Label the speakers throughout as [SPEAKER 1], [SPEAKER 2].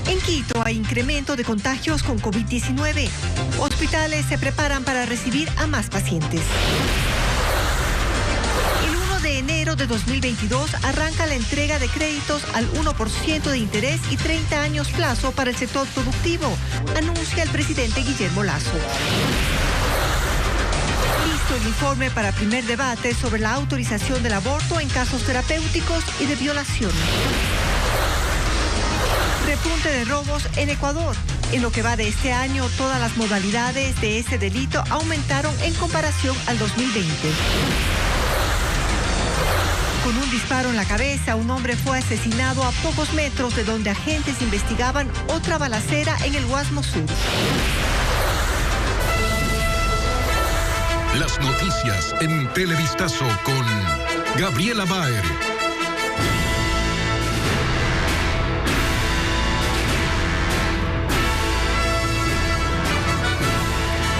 [SPEAKER 1] En Quito hay incremento de contagios con COVID-19. Hospitales se preparan para recibir a más pacientes. El 1 de enero de 2022 arranca la entrega de créditos al 1% de interés y 30 años plazo para el sector productivo, anuncia el presidente Guillermo Lasso. Listo el informe para primer debate sobre la autorización del aborto en casos terapéuticos y de violación. Repunte de robos en Ecuador. En lo que va de este año, todas las modalidades de este delito aumentaron en comparación al 2020. Con un disparo en la cabeza, un hombre fue asesinado a pocos metros de donde agentes investigaban otra balacera en el Guasmo Sur.
[SPEAKER 2] Las noticias en Televistazo con Gabriela Baer.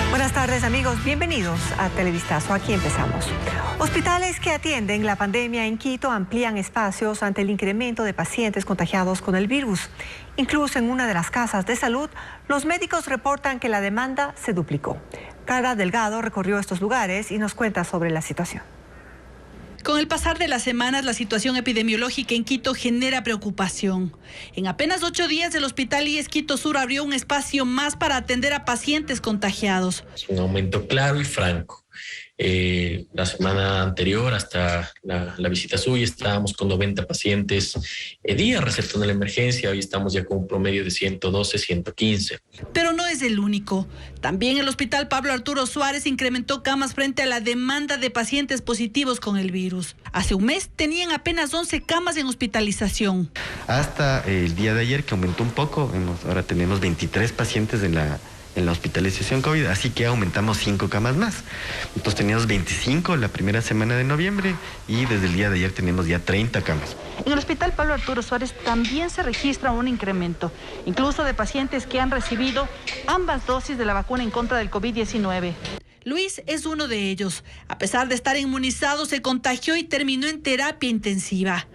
[SPEAKER 1] Buenas tardes, amigos. Bienvenidos a Televistazo. Aquí empezamos. Hospitales que atienden la pandemia en Quito amplían espacios ante el incremento de pacientes contagiados con el virus. Incluso en una de las casas de salud, los médicos reportan que la demanda se duplicó. Carla Delgado recorrió estos lugares y nos cuenta sobre la situación.
[SPEAKER 3] Con el pasar de las semanas, la situación epidemiológica en Quito genera preocupación. En apenas 8 días, el Hospital IES Quito Sur abrió un espacio más para atender a pacientes contagiados.
[SPEAKER 4] Es un aumento claro y franco. La semana anterior, hasta la visita suya, estábamos con 90 pacientes día receptando la emergencia. Hoy estamos ya con un promedio de 112, 115.
[SPEAKER 3] Pero no es el único. También el Hospital Pablo Arturo Suárez incrementó camas frente a la demanda de pacientes positivos con el virus. Hace un mes tenían apenas 11 camas en hospitalización.
[SPEAKER 5] Hasta el día de ayer, que aumentó un poco, ahora tenemos 23 pacientes en la hospitalización COVID, así que aumentamos 5 camas más. Entonces teníamos 25 la primera semana de noviembre y desde el día de ayer tenemos ya 30 camas.
[SPEAKER 6] En el Hospital Pablo Arturo Suárez también se registra un incremento, incluso de pacientes que han recibido ambas dosis de la vacuna en contra del COVID-19.
[SPEAKER 3] Luis es uno de ellos. A pesar de estar inmunizado, se contagió y terminó en terapia intensiva.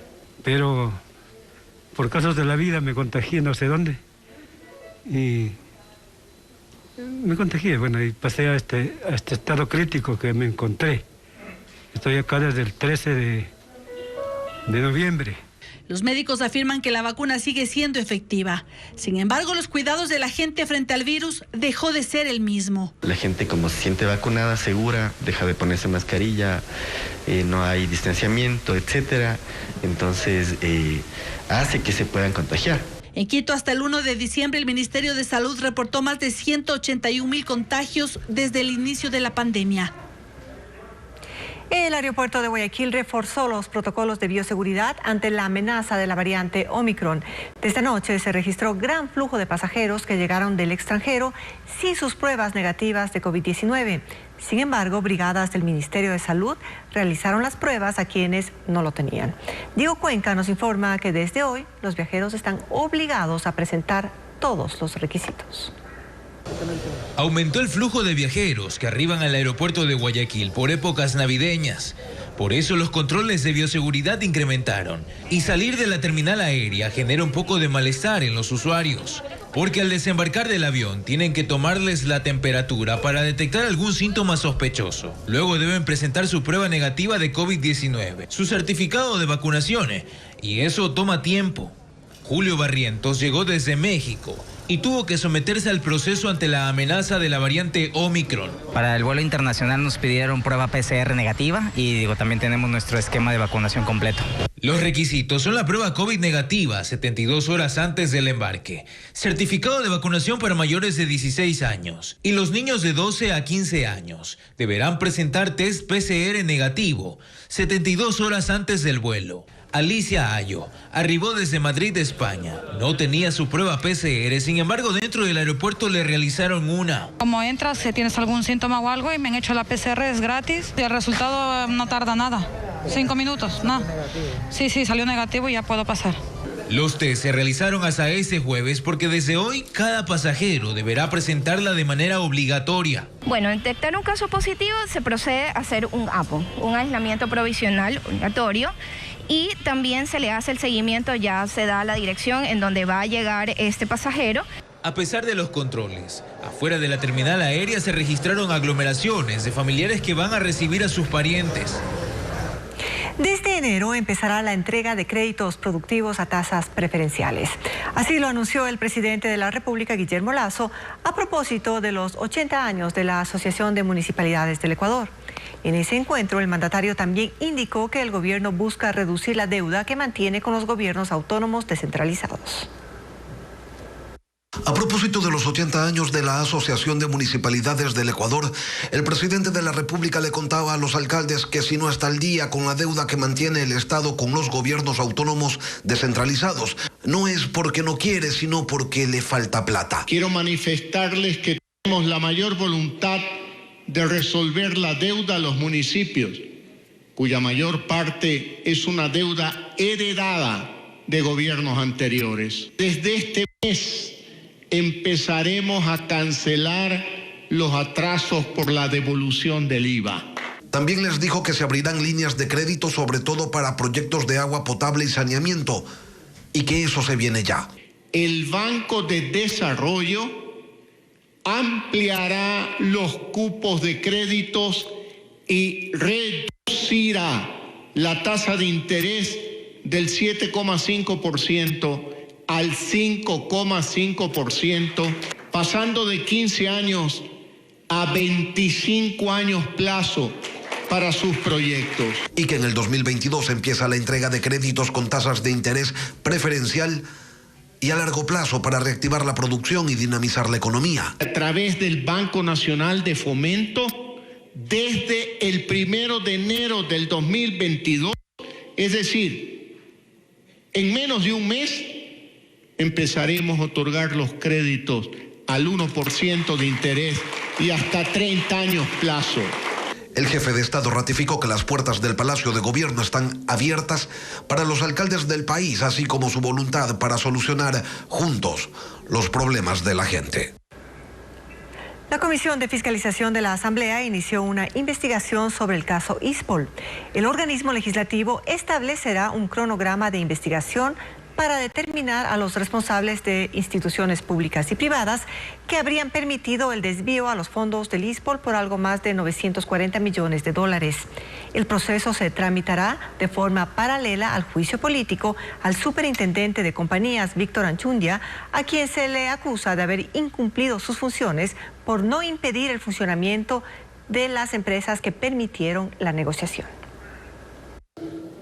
[SPEAKER 7] Pero por casos de la vida me contagié no sé dónde y me contagié, y pasé a este estado crítico que me encontré. Estoy acá desde el 13 de noviembre.
[SPEAKER 3] Los médicos afirman que la vacuna sigue siendo efectiva. Sin embargo, los cuidados de la gente frente al virus dejó de ser el mismo.
[SPEAKER 5] La gente, como se siente vacunada, segura, deja de ponerse mascarilla, no hay distanciamiento, etcétera. Entonces, hace que se puedan contagiar.
[SPEAKER 3] En Quito, hasta el 1 de diciembre, el Ministerio de Salud reportó más de 181,000 contagios desde el inicio de la pandemia.
[SPEAKER 1] El aeropuerto de Guayaquil reforzó los protocolos de bioseguridad ante la amenaza de la variante Omicron. Desde anoche se registró gran flujo de pasajeros que llegaron del extranjero sin sus pruebas negativas de COVID-19. Sin embargo, brigadas del Ministerio de Salud realizaron las pruebas a quienes no lo tenían. Diego Cuenca nos informa que desde hoy los viajeros están obligados a presentar todos los requisitos.
[SPEAKER 8] Aumentó el flujo de viajeros que arriban al aeropuerto de Guayaquil por épocas navideñas. Por eso los controles de bioseguridad incrementaron. Y salir de la terminal aérea genera un poco de malestar en los usuarios. Porque al desembarcar del avión tienen que tomarles la temperatura para detectar algún síntoma sospechoso. Luego deben presentar su prueba negativa de COVID-19, su certificado de vacunaciones. Y eso toma tiempo. Julio Barrientos llegó desde México y tuvo que someterse al proceso ante la amenaza de la variante Omicron.
[SPEAKER 9] Para el vuelo internacional nos pidieron prueba PCR negativa y también tenemos nuestro esquema de vacunación completo.
[SPEAKER 8] Los requisitos son la prueba COVID negativa 72 horas antes del embarque, certificado de vacunación para mayores de 16 años y los niños de 12 a 15 años deberán presentar test PCR negativo 72 horas antes del vuelo. Alicia Ayo arribó desde Madrid, España. No tenía su prueba PCR, sin embargo, dentro del aeropuerto le realizaron una.
[SPEAKER 10] Como entras, si tienes algún síntoma o algo, y me han hecho la PCR, es gratis. Y el resultado no tarda nada, 5 minutos, no. Sí, salió negativo y ya puedo pasar.
[SPEAKER 8] Los test se realizaron hasta este jueves porque desde hoy cada pasajero deberá presentarla de manera obligatoria.
[SPEAKER 11] Bueno, detectar un caso positivo se procede a hacer un APO, un aislamiento provisional obligatorio, y también se le hace el seguimiento, ya se da la dirección en donde va a llegar este pasajero.
[SPEAKER 8] A pesar de los controles, afuera de la terminal aérea se registraron aglomeraciones de familiares que van a recibir a sus parientes.
[SPEAKER 1] Desde enero empezará la entrega de créditos productivos a tasas preferenciales. Así lo anunció el presidente de la República, Guillermo Lasso, a propósito de los 80 años de la Asociación de Municipalidades del Ecuador. En ese encuentro, el mandatario también indicó que el gobierno busca reducir la deuda que mantiene con los gobiernos autónomos descentralizados.
[SPEAKER 12] A propósito de los 80 años de la Asociación de Municipalidades del Ecuador, el presidente de la República le contaba a los alcaldes que si no está al día con la deuda que mantiene el Estado con los gobiernos autónomos descentralizados, no es porque no quiere, sino porque le falta plata.
[SPEAKER 13] Quiero manifestarles que tenemos la mayor voluntad de resolver la deuda a los municipios, cuya mayor parte es una deuda heredada de gobiernos anteriores. Desde este mes empezaremos a cancelar los atrasos por la devolución del IVA.
[SPEAKER 12] También les dijo que se abrirán líneas de crédito, sobre todo para proyectos de agua potable y saneamiento, y que eso se viene ya.
[SPEAKER 13] El Banco de Desarrollo ampliará los cupos de créditos y reducirá la tasa de interés del 7,5% al 5,5%, pasando de 15 años a 25 años plazo para sus proyectos.
[SPEAKER 12] Y que en el 2022 empieza la entrega de créditos con tasas de interés preferencial y a largo plazo para reactivar la producción y dinamizar la economía.
[SPEAKER 13] A través del Banco Nacional de Fomento, desde el 1 de enero del 2022, es decir, en menos de un mes, empezaremos a otorgar los créditos al 1% de interés y hasta 30 años plazo.
[SPEAKER 12] El jefe de Estado ratificó que las puertas del Palacio de Gobierno están abiertas para los alcaldes del país, así como su voluntad para solucionar juntos los problemas de la gente.
[SPEAKER 1] La Comisión de Fiscalización de la Asamblea inició una investigación sobre el caso ISPOL. El organismo legislativo establecerá un cronograma de investigación para determinar a los responsables de instituciones públicas y privadas que habrían permitido el desvío a los fondos del ISPOL por algo más de 940 millones de dólares. El proceso se tramitará de forma paralela al juicio político al superintendente de compañías, Víctor Anchundia, a quien se le acusa de haber incumplido sus funciones por no impedir el funcionamiento de las empresas que permitieron la negociación.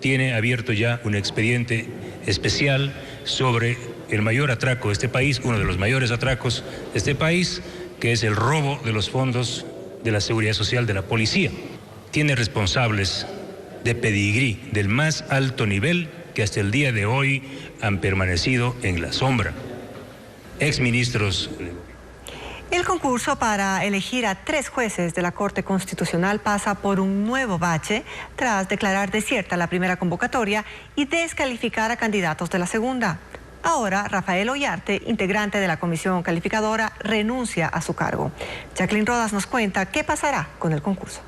[SPEAKER 14] Tiene abierto ya un expediente especial sobre el mayor atraco de este país, uno de los mayores atracos de este país, que es el robo de los fondos de la Seguridad Social de la Policía. Tiene responsables de pedigrí del más alto nivel que hasta el día de hoy han permanecido en la sombra. Exministros.
[SPEAKER 1] El concurso para elegir a 3 jueces de la Corte Constitucional pasa por un nuevo bache tras declarar desierta la primera convocatoria y descalificar a candidatos de la segunda. Ahora, Rafael Ollarte, integrante de la comisión calificadora, renuncia a su cargo. Jacqueline Rodas nos cuenta qué pasará con el concurso.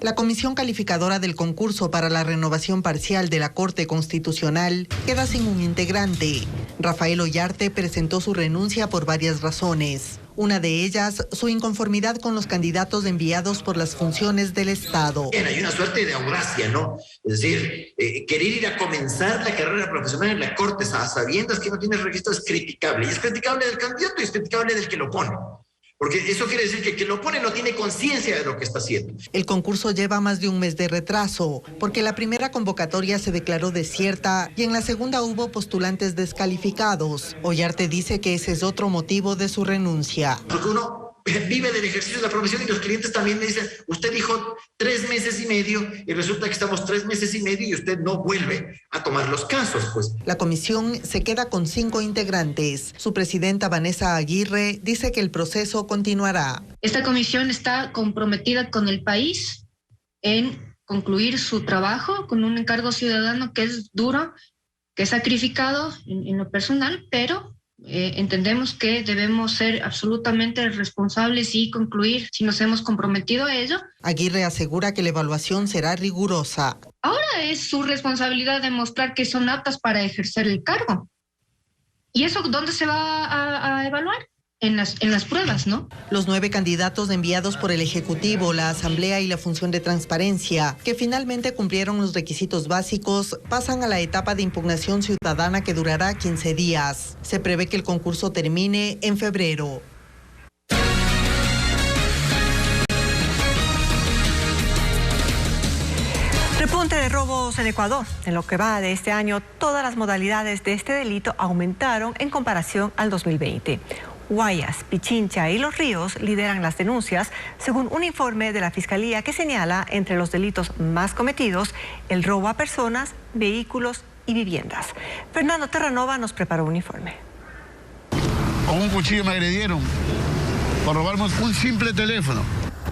[SPEAKER 15] La comisión calificadora del concurso para la renovación parcial de la Corte Constitucional queda sin un integrante. Rafael Ollarte presentó su renuncia por varias razones. Una de ellas, su inconformidad con los candidatos enviados por las funciones del Estado.
[SPEAKER 16] Hay una suerte de audacia, ¿no? Es decir, querer ir a comenzar la carrera profesional en la Corte a sabiendas que no tiene registro es criticable. Y es criticable del candidato y es criticable del que lo pone. Porque eso quiere decir que el que lo pone no tiene conciencia de lo que está haciendo.
[SPEAKER 15] El concurso lleva más de un mes de retraso, porque la primera convocatoria se declaró desierta y en la segunda hubo postulantes descalificados. Ollarte dice que ese es otro motivo de su renuncia.
[SPEAKER 16] Porque uno vive del ejercicio de la profesión y los clientes también me dicen, usted dijo 3 meses y medio y resulta que estamos 3 meses y medio y usted no vuelve a tomar los casos, pues.
[SPEAKER 15] La comisión se queda con 5 integrantes. Su presidenta Vanessa Aguirre dice que el proceso continuará.
[SPEAKER 17] Esta comisión está comprometida con el país en concluir su trabajo con un encargo ciudadano que es duro, que es sacrificado en lo personal, pero Entendemos que debemos ser absolutamente responsables y concluir si nos hemos comprometido a ello.
[SPEAKER 15] Aguirre asegura que la evaluación será rigurosa.
[SPEAKER 17] Ahora es su responsabilidad demostrar que son aptas para ejercer el cargo. ¿Y eso dónde se va a evaluar? En las pruebas, ¿no?
[SPEAKER 15] Los 9 candidatos enviados por el Ejecutivo, la Asamblea y la Función de Transparencia, que finalmente cumplieron los requisitos básicos, pasan a la etapa de impugnación ciudadana que durará 15 días. Se prevé que el concurso termine en febrero.
[SPEAKER 1] Repunte de robos en Ecuador. En lo que va de este año, todas las modalidades de este delito aumentaron en comparación al 2020. Guayas, Pichincha y Los Ríos lideran las denuncias, según un informe de la Fiscalía que señala entre los delitos más cometidos el robo a personas, vehículos y viviendas. Fernando Terranova nos preparó un informe.
[SPEAKER 18] Con un cuchillo me agredieron por robarme un simple teléfono.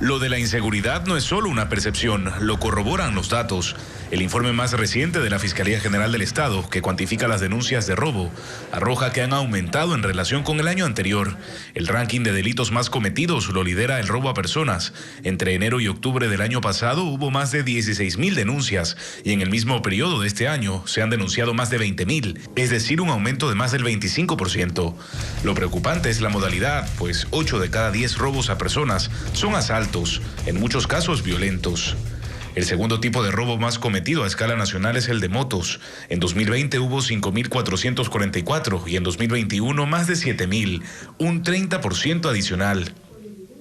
[SPEAKER 19] Lo de la inseguridad no es solo una percepción, lo corroboran los datos. El informe más reciente de la Fiscalía General del Estado, que cuantifica las denuncias de robo, arroja que han aumentado en relación con el año anterior. El ranking de delitos más cometidos lo lidera el robo a personas. Entre enero y octubre del año pasado hubo más de 16.000 denuncias y en el mismo periodo de este año se han denunciado más de 20.000, es decir, un aumento de más del 25%. Lo preocupante es la modalidad, pues 8 de cada 10 robos a personas son asaltos, en muchos casos violentos. El segundo tipo de robo más cometido a escala nacional es el de motos. En 2020 hubo 5.444 y en 2021 más de 7.000, un 30% adicional.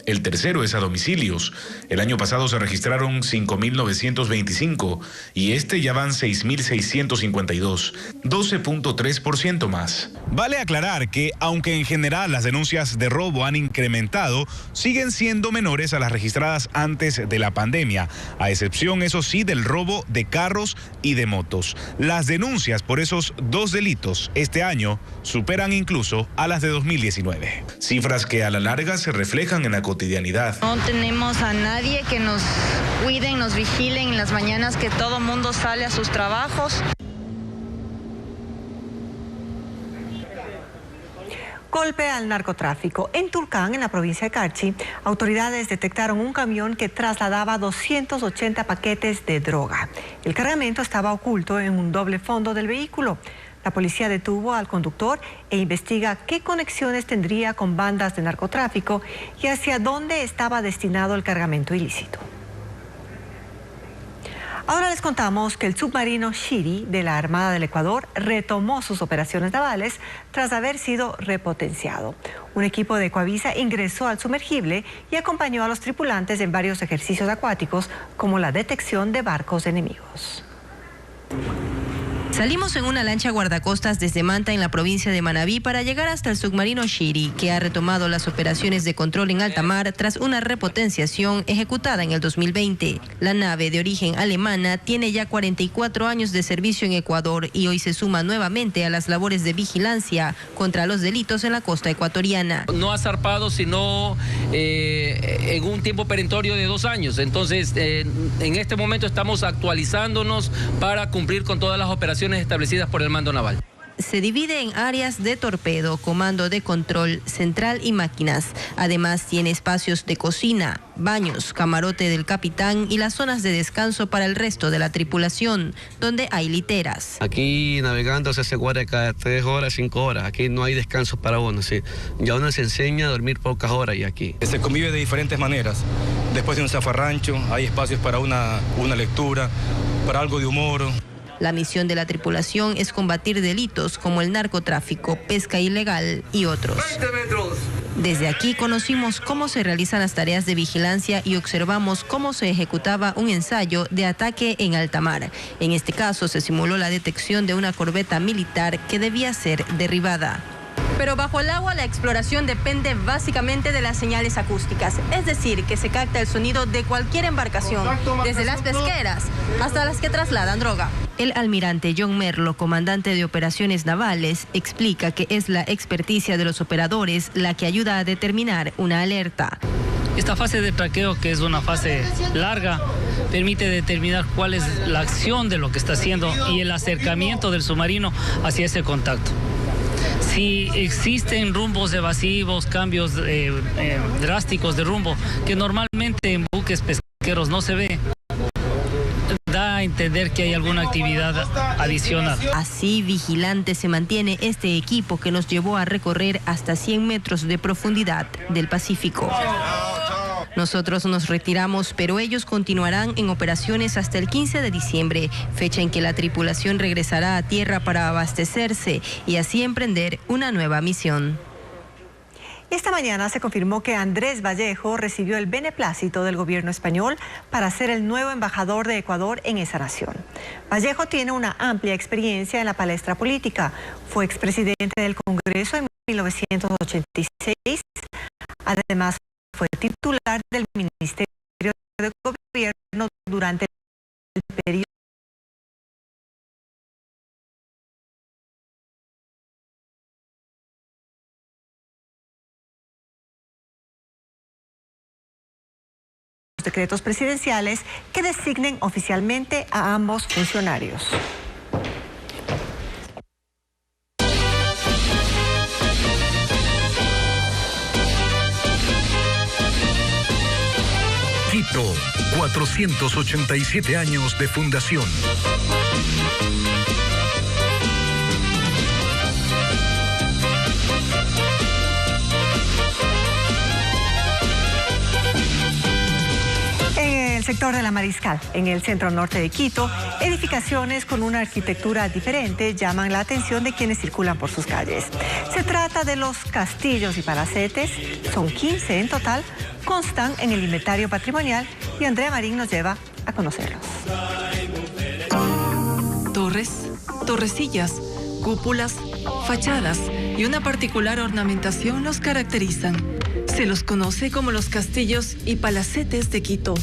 [SPEAKER 19] El tercero es a domicilios. El año pasado se registraron 5.925 y este ya van 6.652, 12.3% más.
[SPEAKER 20] Vale aclarar que, aunque en general las denuncias de robo han incrementado, siguen siendo menores a las registradas antes de la pandemia, a excepción, eso sí, del robo de carros y de motos. Las denuncias por esos dos delitos este año superan incluso a las de 2019. Cifras que a la larga se reflejan en la cotidianidad.
[SPEAKER 21] No tenemos a nadie que nos cuiden, nos vigilen en las mañanas, que todo mundo sale a sus trabajos.
[SPEAKER 1] Golpe al narcotráfico. En Tulcán, en la provincia de Carchi, autoridades detectaron un camión que trasladaba 280 paquetes de droga. El cargamento estaba oculto en un doble fondo del vehículo. La policía detuvo al conductor e investiga qué conexiones tendría con bandas de narcotráfico y hacia dónde estaba destinado el cargamento ilícito. Ahora les contamos que el submarino Shiri de la Armada del Ecuador retomó sus operaciones navales tras haber sido repotenciado. Un equipo de Ecuavisa ingresó al sumergible y acompañó a los tripulantes en varios ejercicios acuáticos, como la detección de barcos enemigos.
[SPEAKER 22] Salimos en una lancha guardacostas desde Manta, en la provincia de Manabí, para llegar hasta el submarino Shiri, que ha retomado las operaciones de control en alta mar tras una repotenciación ejecutada en el 2020. La nave, de origen alemana, tiene ya 44 años de servicio en Ecuador y hoy se suma nuevamente a las labores de vigilancia contra los delitos en la costa ecuatoriana.
[SPEAKER 23] No ha zarpado sino en un tiempo perentorio de 2 años. Entonces, en este momento estamos actualizándonos para cumplir con todas las operaciones establecidas por el mando naval.
[SPEAKER 22] Se divide en áreas de torpedo, comando de control, central y máquinas. Además tiene espacios de cocina, baños, camarote del capitán y las zonas de descanso para el resto de la tripulación, donde hay literas.
[SPEAKER 24] Aquí navegando se guarda cada 3 horas, 5 horas. Aquí no hay descanso para uno. ¿Sí? Ya uno se enseña a dormir pocas horas y aquí.
[SPEAKER 25] Se convive de diferentes maneras. Después de un zafarrancho hay espacios para una lectura, para algo de humor.
[SPEAKER 22] La misión de la tripulación es combatir delitos como el narcotráfico, pesca ilegal y otros. Desde aquí conocimos cómo se realizan las tareas de vigilancia y observamos cómo se ejecutaba un ensayo de ataque en alta mar. En este caso se simuló la detección de una corbeta militar que debía ser derribada.
[SPEAKER 26] Pero bajo el agua la exploración depende básicamente de las señales acústicas, es decir, que se capta el sonido de cualquier embarcación, desde las pesqueras hasta las que trasladan droga.
[SPEAKER 22] El almirante John Merlo, comandante de operaciones navales, explica que es la experticia de los operadores la que ayuda a determinar una alerta.
[SPEAKER 27] Esta fase de traqueo, que es una fase larga, permite determinar cuál es la acción de lo que está haciendo y el acercamiento del submarino hacia ese contacto. Si existen rumbos evasivos, cambios drásticos de rumbo, que normalmente en buques pesqueros no se ve, da a entender que hay alguna actividad adicional.
[SPEAKER 22] Así vigilante se mantiene este equipo que nos llevó a recorrer hasta 100 metros de profundidad del Pacífico. Nosotros nos retiramos, pero ellos continuarán en operaciones hasta el 15 de diciembre, fecha en que la tripulación regresará a tierra para abastecerse y así emprender una nueva misión.
[SPEAKER 1] Esta mañana se confirmó que Andrés Vallejo recibió el beneplácito del gobierno español para ser el nuevo embajador de Ecuador en esa nación. Vallejo tiene una amplia experiencia en la palestra política. Fue expresidente del Congreso en 1986. Además, fue titular del Ministerio de Gobierno durante el periodo decretos presidenciales que designen oficialmente a ambos funcionarios.
[SPEAKER 2] Quito, 487 años de fundación.
[SPEAKER 1] En el sector de la Mariscal, en el centro norte de Quito, edificaciones con una arquitectura diferente llaman la atención de quienes circulan por sus calles. Se trata de los castillos y palacetes, son 15 en total, constan en el inventario patrimonial y Andrea Marín nos lleva a conocerlos.
[SPEAKER 3] Torres, torrecillas, cúpulas, fachadas y una particular ornamentación los caracterizan. Se los conoce como los castillos y palacetes de Quito.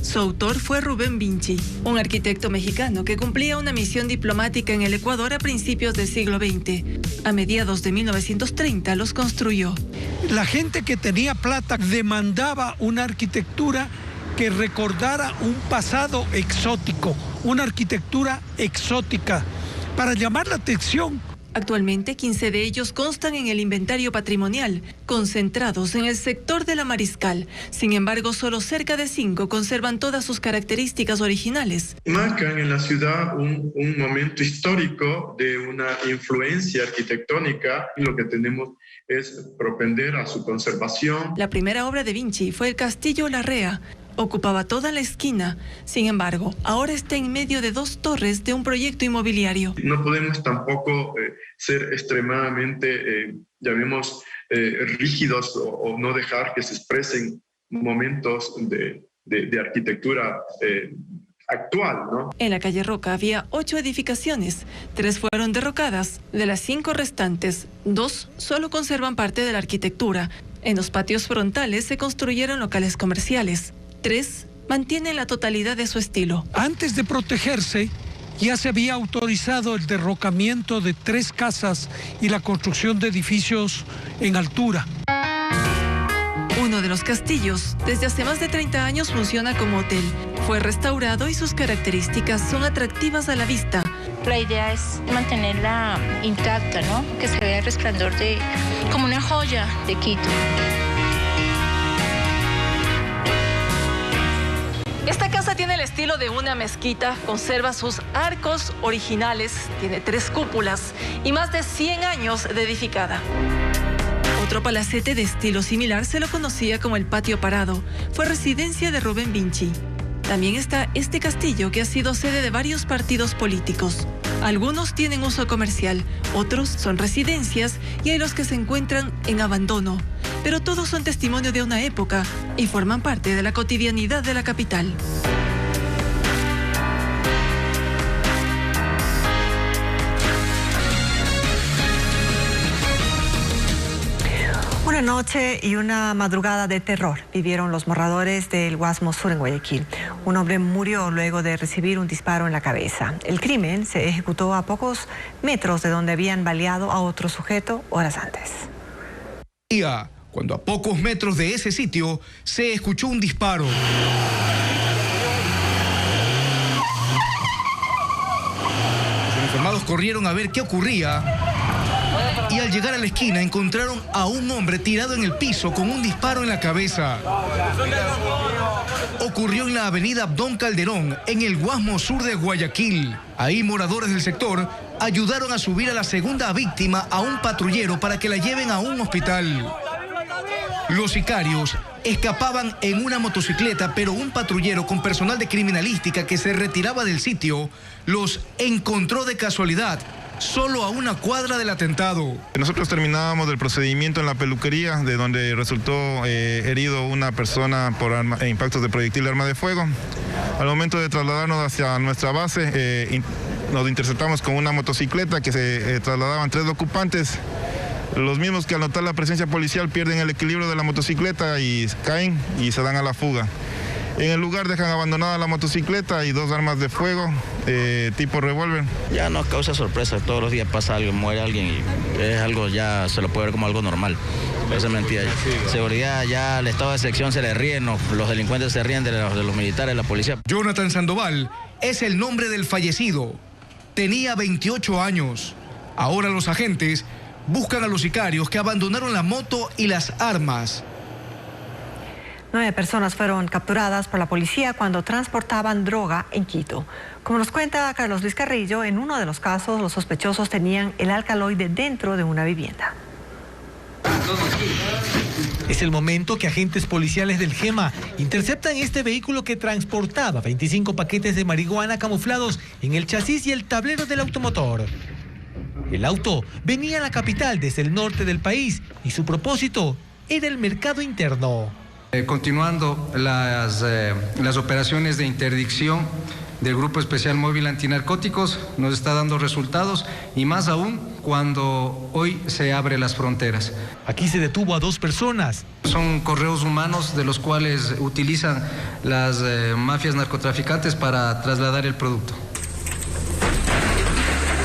[SPEAKER 3] Su autor fue Rubén Vinci, un arquitecto mexicano que cumplía una misión diplomática en el Ecuador a principios del siglo XX. A mediados de 1930 los construyó.
[SPEAKER 4] La gente que tenía plata demandaba una arquitectura que recordara un pasado exótico, una arquitectura exótica, para llamar la atención.
[SPEAKER 3] Actualmente 15 de ellos constan en el inventario patrimonial, concentrados en el sector de la Mariscal. Sin embargo, solo cerca de 5 conservan todas sus características originales.
[SPEAKER 5] Marcan en la ciudad un momento histórico de una influencia arquitectónica y lo que tenemos es propender a su conservación.
[SPEAKER 3] La primera obra de Vinci fue el Castillo Larrea. Ocupaba toda la esquina. Sin embargo, ahora está en medio de 2 torres de un proyecto inmobiliario.
[SPEAKER 5] No podemos tampoco ser extremadamente, llamemos, rígidos o no dejar que se expresen momentos de arquitectura actual, ¿no?
[SPEAKER 3] En la calle Roca había 8 edificaciones. 3 fueron derrocadas. De las 5 restantes, 2 solo conservan parte de la arquitectura. En los patios frontales se construyeron locales comerciales. 3 mantienen la totalidad de su estilo.
[SPEAKER 4] Antes de protegerse, ya se había autorizado el derrocamiento de 3 casas y la construcción de edificios en altura.
[SPEAKER 3] Uno de los castillos, desde hace más de 30 años funciona como hotel. Fue restaurado y sus características son atractivas a la vista.
[SPEAKER 6] La idea es mantenerla intacta, ¿no? Que se vea el resplandor como una joya de Quito.
[SPEAKER 3] Esta casa tiene el estilo de una mezquita, conserva sus arcos originales, tiene 3 cúpulas y más de 100 años de edificada. Otro palacete de estilo similar se lo conocía como el Patio Parado. Fue residencia de Rubén Vinci. También está este castillo que ha sido sede de varios partidos políticos. Algunos tienen uso comercial, otros son residencias y hay los que se encuentran en abandono. Pero todos son testimonio de una época y forman parte de la cotidianidad de la capital.
[SPEAKER 1] Una noche y una madrugada de terror vivieron los moradores del Guasmo Sur en Guayaquil. Un hombre murió luego de recibir un disparo en la cabeza. El crimen se ejecutó a pocos metros de donde habían baleado a otro sujeto horas antes.
[SPEAKER 7] Cuando a pocos metros de ese sitio se escuchó un disparo. Los uniformados corrieron a ver qué ocurría Y al llegar a la esquina encontraron a un hombre tirado en el piso con un disparo en la cabeza. Ocurrió en la avenida Abdón Calderón, en el Guasmo Sur de Guayaquil. Ahí moradores del sector ayudaron a subir a la segunda víctima a un patrullero para que la lleven a un hospital. Los sicarios escapaban en una motocicleta, pero un patrullero con personal de criminalística que se retiraba del sitio los encontró de casualidad, solo a una cuadra del atentado.
[SPEAKER 8] Nosotros terminábamos el procedimiento en la peluquería, de donde resultó herido una persona por impactos de proyectil de arma de fuego. Al momento de trasladarnos hacia nuestra base, nos interceptamos con una motocicleta que se trasladaban 3 ocupantes. Los mismos que al notar la presencia policial pierden el equilibrio de la motocicleta y caen y se dan a la fuga. En el lugar dejan abandonada la motocicleta y 2 armas de fuego tipo revólver.
[SPEAKER 9] Ya nos causa sorpresa, todos los días pasa algo, muere alguien y es algo, ya se lo puede ver como algo normal. Esa es mentira. Seguridad, ya el estado de sección se le ríe, los delincuentes se ríen de los militares, de la policía.
[SPEAKER 7] Jonathan Sandoval es el nombre del fallecido. Tenía 28 años. Ahora los agentes buscan a los sicarios que abandonaron la moto y las armas.
[SPEAKER 1] 9 personas fueron capturadas por la policía cuando transportaban droga en Quito. Como nos cuenta Carlos Luis Carrillo, en uno de los casos los sospechosos tenían el alcaloide dentro de una vivienda.
[SPEAKER 10] Es el momento que agentes policiales del GEMA interceptan este vehículo que transportaba 25 paquetes de marihuana camuflados en el chasis y el tablero del automotor. El auto venía a la capital desde el norte del país y su propósito era el mercado interno.
[SPEAKER 11] Continuando las operaciones de interdicción del Grupo Especial Móvil Antinarcóticos, nos está dando resultados y más aún cuando hoy se abren las fronteras.
[SPEAKER 10] Aquí se detuvo a 2 personas.
[SPEAKER 11] Son correos humanos de los cuales utilizan las mafias narcotraficantes para trasladar el producto.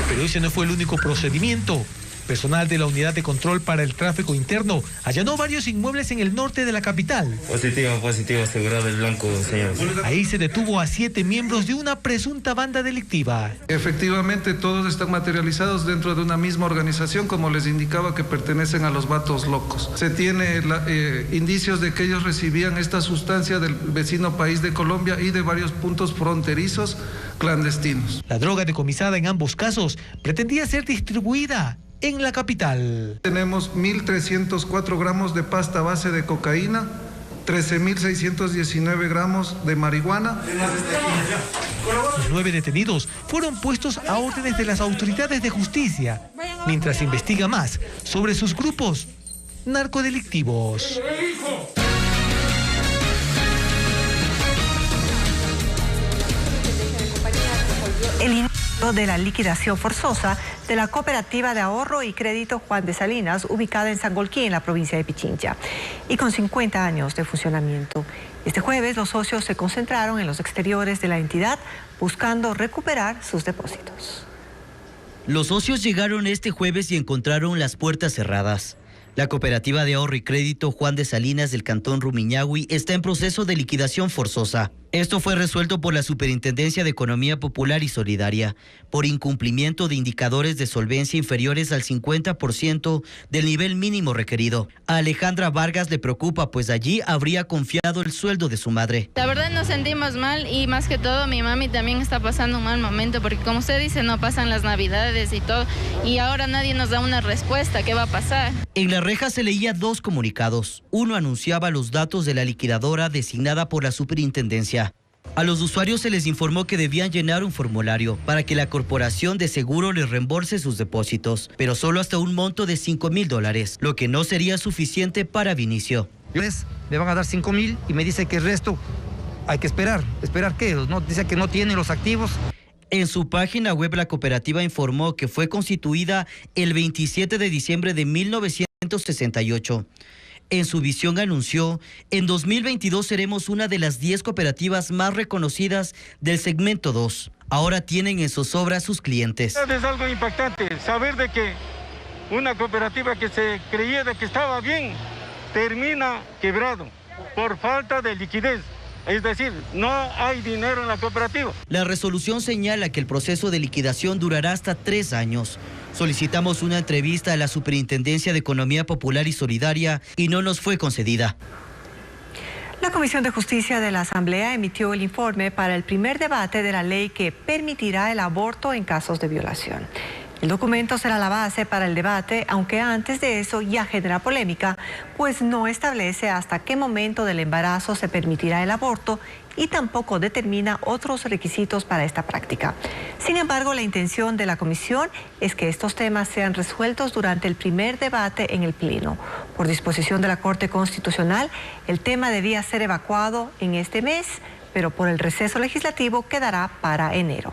[SPEAKER 10] Pero ese no fue el único procedimiento. Personal de la Unidad de Control para el Tráfico Interno allanó varios inmuebles en el norte de la capital.
[SPEAKER 12] Positivo, asegurado el blanco, señor.
[SPEAKER 10] Ahí se detuvo a 7 miembros de una presunta banda delictiva.
[SPEAKER 11] Efectivamente, todos están materializados dentro de una misma organización, como les indicaba, que pertenecen a los Vatos Locos. Se tiene indicios de que ellos recibían esta sustancia del vecino país de Colombia y de varios puntos fronterizos clandestinos.
[SPEAKER 10] La droga decomisada en ambos casos pretendía ser distribuida en la capital.
[SPEAKER 11] Tenemos 1.304 gramos de pasta base de cocaína, 13.619 gramos de marihuana.
[SPEAKER 10] Los 9 detenidos fueron puestos a órdenes de las autoridades de justicia, mientras se investiga más sobre sus grupos narcodelictivos.
[SPEAKER 1] El inicio de la liquidación forzosa de la Cooperativa de Ahorro y Crédito Juan de Salinas, ubicada en Sangolquí, en la provincia de Pichincha, y con 50 años de funcionamiento. Este jueves los socios se concentraron en los exteriores de la entidad buscando recuperar sus depósitos.
[SPEAKER 13] Los socios llegaron este jueves y encontraron las puertas cerradas. La Cooperativa de Ahorro y Crédito Juan de Salinas del Cantón Rumiñahui está en proceso de liquidación forzosa. Esto fue resuelto por la Superintendencia de Economía Popular y Solidaria por incumplimiento de indicadores de solvencia inferiores al 50% del nivel mínimo requerido. A Alejandra Vargas le preocupa, pues allí habría confiado el sueldo de su madre.
[SPEAKER 6] La verdad nos sentimos mal y más que todo mi mami también está pasando un mal momento porque como usted dice no pasan las navidades y todo y ahora nadie nos da una respuesta. ¿Qué va a pasar?
[SPEAKER 13] En la reja se leía 2 comunicados. Uno anunciaba los datos de la liquidadora designada por la superintendencia. A los usuarios se les informó que debían llenar un formulario para que la corporación de seguro les reembolse sus depósitos, pero solo hasta un monto de $5,000, lo que no sería suficiente para Vinicio.
[SPEAKER 14] Me van a dar 5,000 y me dice que el resto hay que esperar. ¿Esperar qué? ¿No? Dice que no tiene los activos.
[SPEAKER 13] En su página web, la cooperativa informó que fue constituida el 27 de diciembre de 1968. En su visión anunció, en 2022 seremos una de las 10 cooperativas más reconocidas del segmento 2. Ahora tienen en zozobra a sus clientes.
[SPEAKER 28] Es algo impactante saber de que una cooperativa que se creía de que estaba bien termina quebrado por falta de liquidez. Es decir, no hay dinero en la cooperativa.
[SPEAKER 13] La resolución señala que el proceso de liquidación durará hasta 3 años. Solicitamos una entrevista a la Superintendencia de Economía Popular y Solidaria y no nos fue concedida.
[SPEAKER 1] La Comisión de Justicia de la Asamblea emitió el informe para el primer debate de la ley que permitirá el aborto en casos de violación. El documento será la base para el debate, aunque antes de eso ya genera polémica, pues no establece hasta qué momento del embarazo se permitirá el aborto y tampoco determina otros requisitos para esta práctica. Sin embargo, la intención de la comisión es que estos temas sean resueltos durante el primer debate en el Pleno. Por disposición de la Corte Constitucional, el tema debía ser evacuado en este mes, pero por el receso legislativo quedará para enero.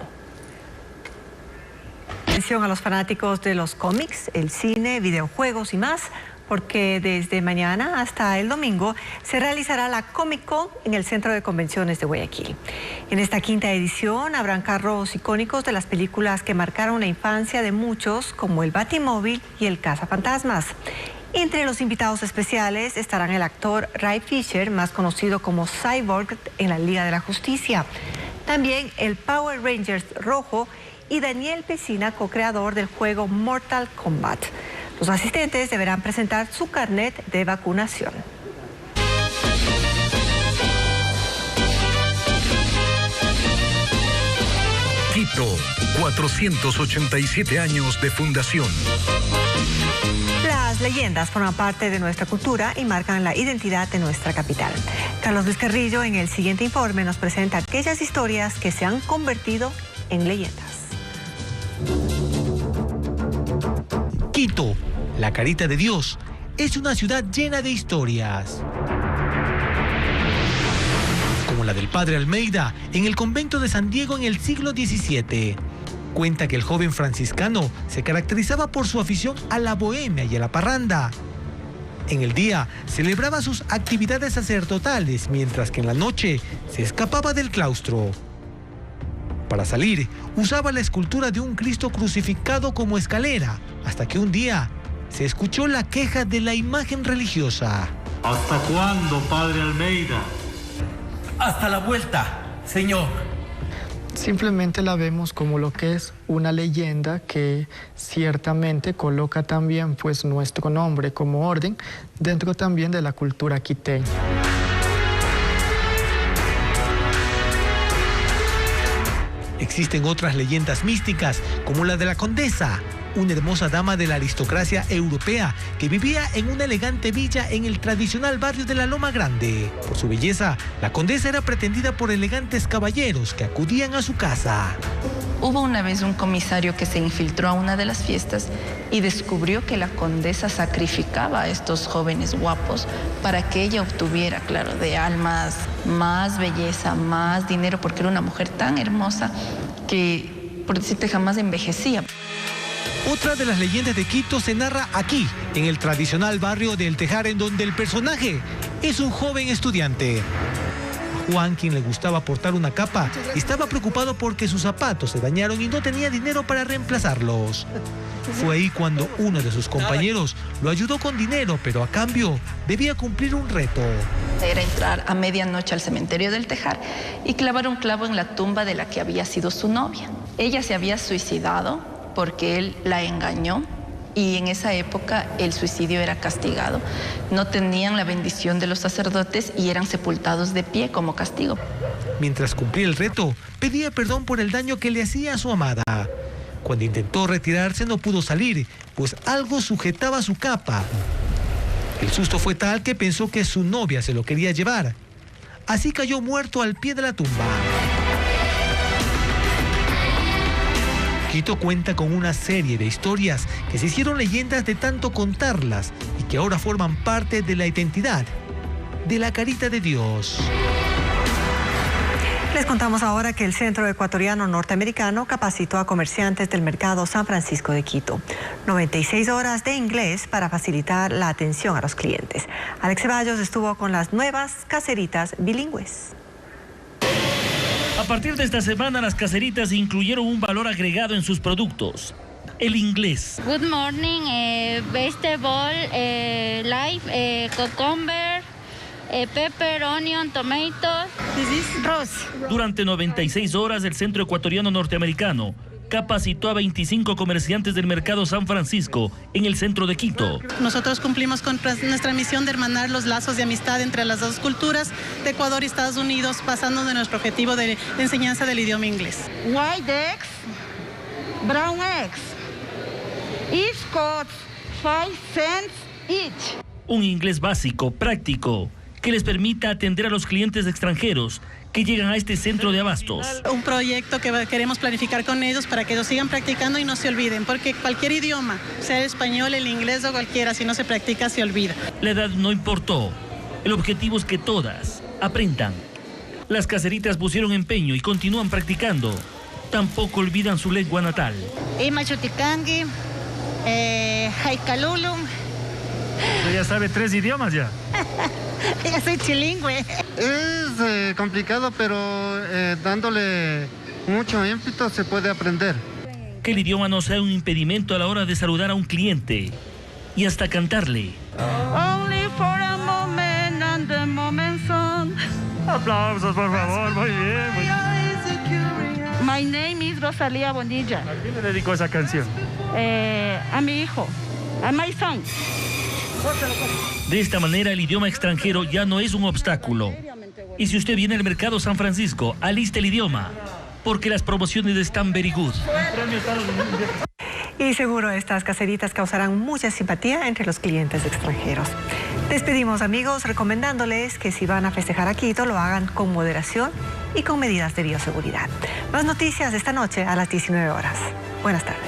[SPEAKER 1] Atención a los fanáticos de los cómics, el cine, videojuegos y más, porque desde mañana hasta el domingo se realizará la Comic Con en el Centro de Convenciones de Guayaquil. En esta 5ª edición habrán carros icónicos de las películas que marcaron la infancia de muchos, como el Batimóvil y el Cazafantasmas. Entre los invitados especiales estarán el actor Ray Fisher, más conocido como Cyborg en la Liga de la Justicia. También el Power Rangers rojo y Daniel Pesina, co-creador del juego Mortal Kombat. Los asistentes deberán presentar su carnet de vacunación.
[SPEAKER 2] Quito, 487 años de fundación.
[SPEAKER 1] Las leyendas forman parte de nuestra cultura y marcan la identidad de nuestra capital. Carlos Luis Carrillo en el siguiente informe nos presenta aquellas historias que se han convertido en leyendas.
[SPEAKER 10] Quito, la carita de Dios, es una ciudad llena de historias. Como la del padre Almeida en el convento de San Diego en el siglo XVII. Cuenta que el joven franciscano se caracterizaba por su afición a la bohemia y a la parranda. En el día celebraba sus actividades sacerdotales, mientras que en la noche se escapaba del claustro. Para salir, usaba la escultura de un Cristo crucificado como escalera, hasta que un día se escuchó la queja de la imagen religiosa.
[SPEAKER 15] ¿Hasta cuándo, padre Almeida?
[SPEAKER 16] Hasta la vuelta, señor.
[SPEAKER 17] Simplemente la vemos como lo que es una leyenda que ciertamente coloca también pues nuestro nombre como orden dentro también de la cultura quiteña.
[SPEAKER 10] Existen otras leyendas místicas, como la de la Condesa, una hermosa dama de la aristocracia europea que vivía en una elegante villa en el tradicional barrio de la Loma Grande. Por su belleza, la condesa era pretendida por elegantes caballeros que acudían a su casa.
[SPEAKER 18] Hubo una vez un comisario que se infiltró a una de las fiestas y descubrió que la condesa sacrificaba a estos jóvenes guapos para que ella obtuviera, claro, de almas más belleza, más dinero, porque era una mujer tan hermosa que, por decirte, jamás envejecía.
[SPEAKER 10] Otra de las leyendas de Quito se narra aquí, en el tradicional barrio de El Tejar, en donde el personaje es un joven estudiante. Juan, quien le gustaba portar una capa, estaba preocupado porque sus zapatos se dañaron y no tenía dinero para reemplazarlos. Fue ahí cuando uno de sus compañeros lo ayudó con dinero, pero a cambio debía cumplir un reto.
[SPEAKER 18] Era entrar a medianoche al cementerio del Tejar y clavar un clavo en la tumba de la que había sido su novia. Ella se había suicidado porque él la engañó y en esa época el suicidio era castigado. No tenían la bendición de los sacerdotes y eran sepultados de pie como castigo.
[SPEAKER 10] Mientras cumplía el reto, pedía perdón por el daño que le hacía a su amada. Cuando intentó retirarse no pudo salir, pues algo sujetaba su capa. El susto fue tal que pensó que su novia se lo quería llevar. Así cayó muerto al pie de la tumba. Quito cuenta con una serie de historias que se hicieron leyendas de tanto contarlas y que ahora forman parte de la identidad de la carita de Dios.
[SPEAKER 1] Les contamos ahora que el Centro Ecuatoriano Norteamericano capacitó a comerciantes del mercado San Francisco de Quito. 96 horas de inglés para facilitar la atención a los clientes. Alex Ceballos estuvo con las nuevas caseritas bilingües.
[SPEAKER 19] A partir de esta semana, las caseritas incluyeron un valor agregado en sus productos: el inglés.
[SPEAKER 6] Good morning, vegetable, live, cucumber, Pepper, onion, tomatoes.
[SPEAKER 20] Rose.
[SPEAKER 19] Durante 96 horas, el Centro Ecuatoriano Norteamericano capacitó a 25 comerciantes del mercado San Francisco en el centro de Quito.
[SPEAKER 20] Nosotros cumplimos con nuestra misión de hermanar los lazos de amistad entre las dos culturas de Ecuador y Estados Unidos, pasando de nuestro objetivo de enseñanza del idioma inglés.
[SPEAKER 21] White eggs, brown eggs. Each costs 5 cents each.
[SPEAKER 19] Un inglés básico, práctico, que les permita atender a los clientes extranjeros que llegan a este centro de abastos.
[SPEAKER 20] Un proyecto que queremos planificar con ellos para que lo sigan practicando y no se olviden, porque cualquier idioma, sea el español, el inglés o cualquiera, si no se practica se olvida.
[SPEAKER 19] La edad no importó. El objetivo es que todas aprendan. Las caseritas pusieron empeño y continúan practicando. Tampoco olvidan su lengua natal.
[SPEAKER 20] Machuticangi, Jaikalulum.
[SPEAKER 22] ¿Usted ya sabe 3 idiomas ya?
[SPEAKER 20] Ya soy trilingüe.
[SPEAKER 21] Es complicado, pero dándole mucho ímpetu se puede aprender.
[SPEAKER 19] Que el idioma no sea un impedimento a la hora de saludar a un cliente y hasta cantarle.
[SPEAKER 21] Only for a moment and the moment song.
[SPEAKER 22] Aplausos, por favor, muy bien. Muy bien.
[SPEAKER 21] My name is Rosalía Bonilla.
[SPEAKER 22] ¿A quién le dedicó esa canción?
[SPEAKER 21] A mi hijo, a my son.
[SPEAKER 19] De esta manera, el idioma extranjero ya no es un obstáculo. Y si usted viene al mercado San Francisco, aliste el idioma, porque las promociones están very good.
[SPEAKER 1] Y seguro estas caseritas causarán mucha simpatía entre los clientes extranjeros. Despedimos, amigos, recomendándoles que si van a festejar a Quito, lo hagan con moderación y con medidas de bioseguridad. Más noticias esta noche a las 19 horas. Buenas tardes.